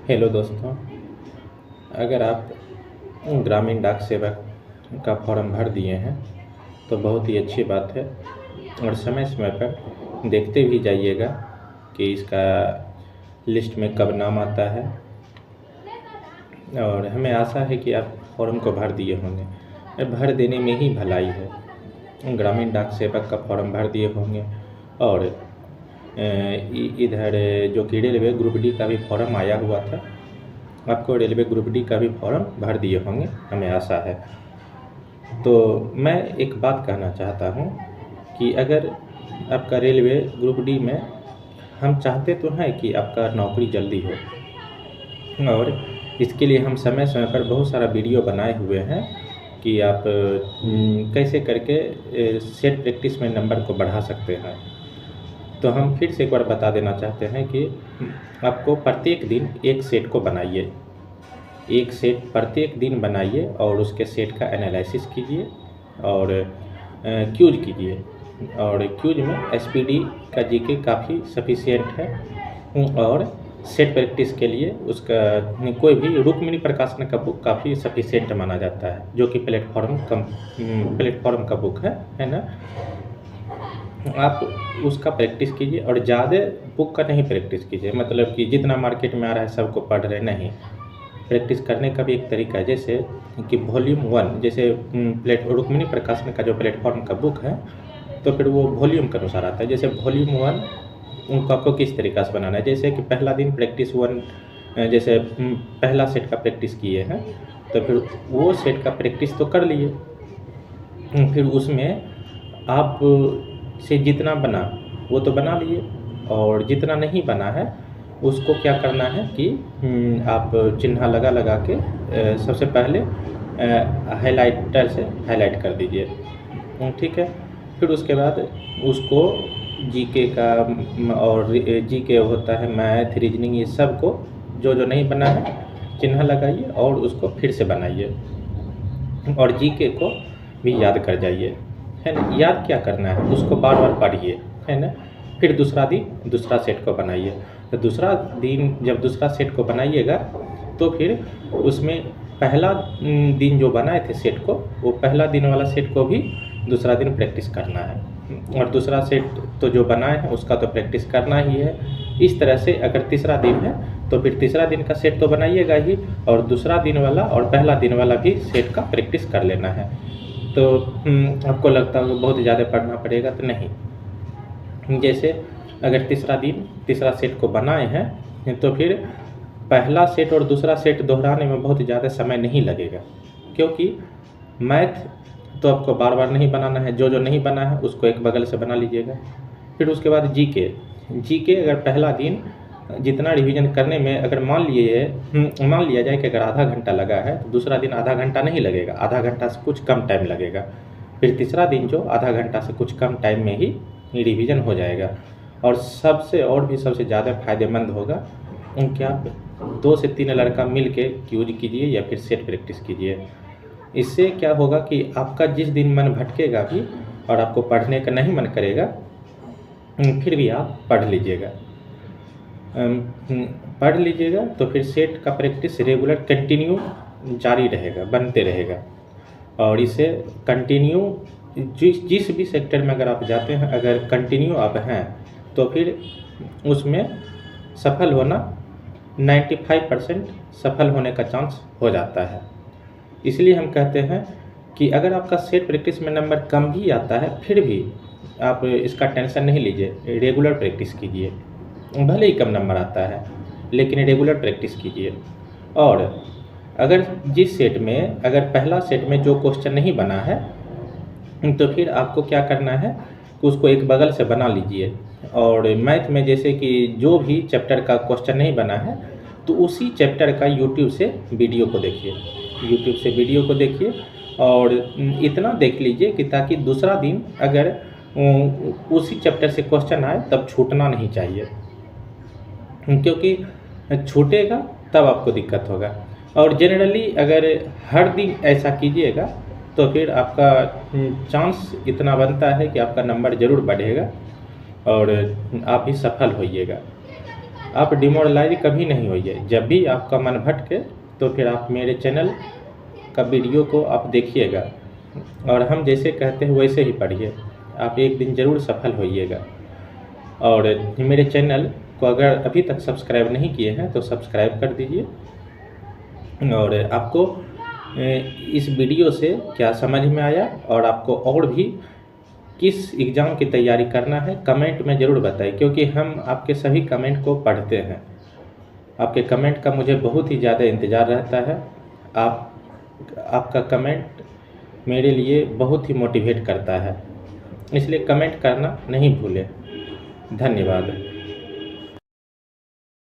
Hello दोस्तों, अगर आप ग्रामीण डाक सेवक का फॉर्म भर दिए हैं तो बहुत ही अच्छी बात है और समय समय पर देखते भी जाइएगा कि इसका लिस्ट में कब नाम आता है। और हमें आशा है कि आप फॉर्म को भर दिए होंगे। भर देने में ही भलाई है। ग्रामीण डाक सेवक का फॉर्म भर दिए होंगे और इधर जो कि रेलवे ग्रुप डी का भी फॉर्म आया हुआ था, आपको रेलवे ग्रुप डी का भी फॉर्म भर दिए होंगे, हमें आशा है। तो मैं एक बात कहना चाहता हूँ कि अगर आपका रेलवे ग्रुप डी में, हम चाहते तो हैं कि आपका नौकरी जल्दी हो और इसके लिए हम समय समय पर बहुत सारा वीडियो बनाए हुए हैं कि आप कैसे करके सेट प्रैक्टिस में नंबर को बढ़ा सकते हैं। तो हम फिर से एक बार बता देना चाहते हैं कि आपको प्रत्येक दिन एक सेट को बनाइए, एक सेट प्रत्येक दिन बनाइए और उसके सेट का एनालिसिस कीजिए और क्यूज कीजिए। और क्यूज में एसपीडी का जीके काफ़ी सफिशिएंट है और सेट प्रैक्टिस के लिए उसका कोई भी रुक्मिणी प्रकाशन का बुक काफ़ी सफिशिएंट माना जाता है, जो कि प्लेटफॉर्म का बुक है ना। आप उसका प्रैक्टिस कीजिए और ज़्यादा बुक का नहीं प्रैक्टिस कीजिए, मतलब कि जितना मार्केट में आ रहा है सबको पढ़ रहे नहीं। प्रैक्टिस करने का भी एक तरीका है, जैसे कि वॉल्यूम 1, जैसे रुक्मिणी प्रकाशन का जो प्लेटफॉर्म का बुक है तो फिर वो वॉल्यूम के अनुसार आता है। जैसे वॉल्यूम 1 उनको आपको किस तरीक़ा से बनाना है, जैसे कि पहला दिन प्रैक्टिस 1, जैसे पहला सेट का प्रैक्टिस किए हैं तो फिर वो सेट का प्रैक्टिस तो कर लिए, फिर उसमें आप से जितना बना वो तो बना लिए और जितना नहीं बना है उसको क्या करना है कि आप चिन्ह लगा लगा के सबसे पहले हाइलाइटर से हाईलाइट कर दीजिए, ठीक है। फिर उसके बाद उसको जीके का और जीके होता है मैथ, रीजनिंग, ये सब को जो जो नहीं बना है चिन्ह लगाइए और उसको फिर से बनाइए और जीके को भी याद कर जाइए, है ना। याद क्या करना है, उसको बार बार पढ़िए, है ना। फिर दूसरा दिन दूसरा सेट को बनाइए। तो दूसरा दिन जब दूसरा सेट को बनाइएगा तो फिर उसमें पहला दिन जो बनाए थे सेट को, वो पहला दिन वाला सेट को भी दूसरा दिन प्रैक्टिस करना है और दूसरा सेट तो जो बनाए हैं उसका तो प्रैक्टिस करना ही है। इस तरह से अगर तीसरा दिन है तो फिर तीसरा दिन का सेट तो बनाइएगा ही और दूसरा दिन वाला और पहला दिन वाला भी सेट का प्रैक्टिस कर लेना है। तो आपको लगता है बहुत ज़्यादा पढ़ना पड़ेगा, तो नहीं। जैसे अगर तीसरा सेट को बनाए हैं तो फिर पहला सेट और दूसरा सेट दोहराने में बहुत ज़्यादा समय नहीं लगेगा, क्योंकि मैथ तो आपको बार बार नहीं बनाना है, जो जो नहीं बना है उसको एक बगल से बना लीजिएगा। फिर उसके बाद जीके अगर पहला दिन जितना रिवीजन करने में अगर मान लिया जाए कि अगर आधा घंटा लगा है तो दूसरा दिन आधा घंटा नहीं लगेगा, आधा घंटा से कुछ कम टाइम लगेगा। फिर तीसरा दिन जो आधा घंटा से कुछ कम टाइम में ही रिवीजन हो जाएगा और सबसे ज़्यादा फायदेमंद होगा कि आप 2 से 3 लड़का मिल के क्यूज कीजिए या फिर सेट प्रैक्टिस कीजिए। इससे क्या होगा कि आपका जिस दिन मन भटकेगा भी और आपको पढ़ने का नहीं मन करेगा फिर भी आप पढ़ लीजिएगा तो फिर सेट का प्रैक्टिस रेगुलर कंटिन्यू जारी रहेगा, बनते रहेगा। और इसे कंटिन्यू जिस भी सेक्टर में अगर आप जाते हैं, अगर कंटिन्यू आप हैं तो फिर उसमें सफल होना 95% सफल होने का चांस हो जाता है। इसलिए हम कहते हैं कि अगर आपका सेट प्रैक्टिस में नंबर कम भी आता है फिर भी आप इसका टेंशन नहीं लीजिए, रेगुलर प्रैक्टिस कीजिए। भले ही कम नंबर आता है लेकिन रेगुलर प्रैक्टिस कीजिए। और अगर जिस सेट में अगर पहला सेट में जो क्वेश्चन नहीं बना है तो फिर आपको क्या करना है कि उसको एक बगल से बना लीजिए। और मैथ में जैसे कि जो भी चैप्टर का क्वेश्चन नहीं बना है तो उसी चैप्टर का यूट्यूब से वीडियो को देखिए और इतना देख लीजिए कि ताकि दूसरा दिन अगर उसी चैप्टर से क्वेश्चन आए तब छूटना नहीं चाहिए, क्योंकि छूटेगा तब आपको दिक्कत होगा। और जनरली अगर हर दिन ऐसा कीजिएगा तो फिर आपका चांस इतना बनता है कि आपका नंबर ज़रूर बढ़ेगा और आप भी सफल होइएगा। आप डिमोरलाइज कभी नहीं होइए। जब भी आपका मन भटके तो फिर आप मेरे चैनल का वीडियो को आप देखिएगा और हम जैसे कहते हैं वैसे ही पढ़िए, आप एक दिन ज़रूर सफल होइएगा। और मेरे चैनल को अगर अभी तक सब्सक्राइब नहीं किए हैं तो सब्सक्राइब कर दीजिए। और आपको इस वीडियो से क्या समझ में आया और आपको और भी किस एग्ज़ाम की तैयारी करना है कमेंट में ज़रूर बताइए, क्योंकि हम आपके सभी कमेंट को पढ़ते हैं। आपके कमेंट का मुझे बहुत ही ज़्यादा इंतज़ार रहता है। आपका कमेंट मेरे लिए बहुत ही मोटिवेट करता है, इसलिए कमेंट करना नहीं भूलें। धन्यवाद।